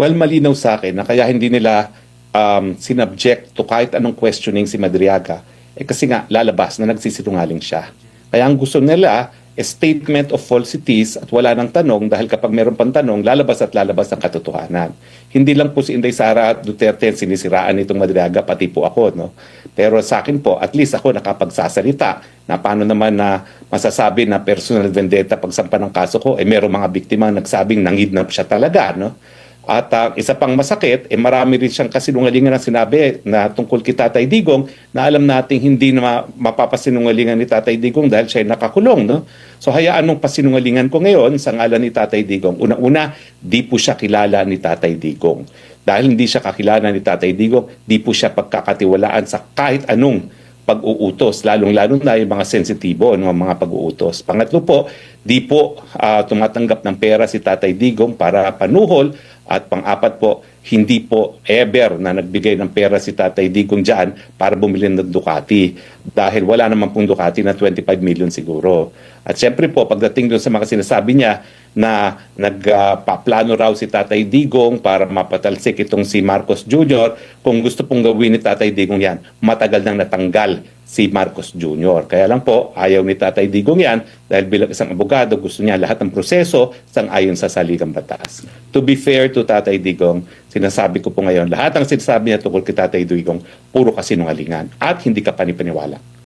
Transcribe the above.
Well, malinaw sa akin na kaya hindi nila sinubject to kahit anong questioning si Madriaga, kasi nga lalabas na nagsisinungaling siya. Kaya ang gusto nila, a statement of falsities at wala nang tanong dahil kapag meron pang tanong, lalabas at lalabas ang katotohanan. Hindi lang po si Inday Sara at Duterte ang sinisiraan nitong Madriaga, pati po ako. No? Pero sa akin po, at least ako nakapagsasalita na paano naman na masasabi na personal vendetta pagsampa ng kaso ko, merong mga biktima nagsabing nangidnap siya talaga. No? At isa pang masakit, marami rin siyang kasinungalingan na sinabi na tungkol kay Tatay Digong na alam nating hindi na mapapasinungalingan ni Tatay Digong dahil siya ay nakakulong. No? So hayaan mong pasinungalingan ko ngayon sa ngalan ni Tatay Digong. Una-una, di po siya kilala ni Tatay Digong. Dahil hindi siya kakilala ni Tatay Digong, di po siya pagkakatiwalaan sa kahit anong pag-uutos, lalong-lalo na yung mga sensitibo ng mga pag-uutos. Pangatlo po, di po tumatanggap ng pera si Tatay Digong para panuhol. At pang-apat po, hindi po ever na nagbigay ng pera si Tatay Digong dyan para bumili ng Ducati. Dahil wala naman pong Ducati na 25 million siguro. At syempre po, pagdating doon sa mga sinasabi niya na nagpaplano raw si Tatay Digong para mapatalsik itong si Marcos Jr., kung gusto pong gawin ni Tatay Digong yan, matagal nang natanggal si Marcos Jr. Kaya lang po, ayaw ni Tatay Digong yan dahil bilang isang abogado, gusto niya lahat ng proseso sang-ayon sa saligang batas. To be fair to Tatay Digong, sinasabi ko po ngayon, lahat ng sinasabi niya tungkol kay Tatay Digong, puro kasinungalingan at hindi ka panipaniwala.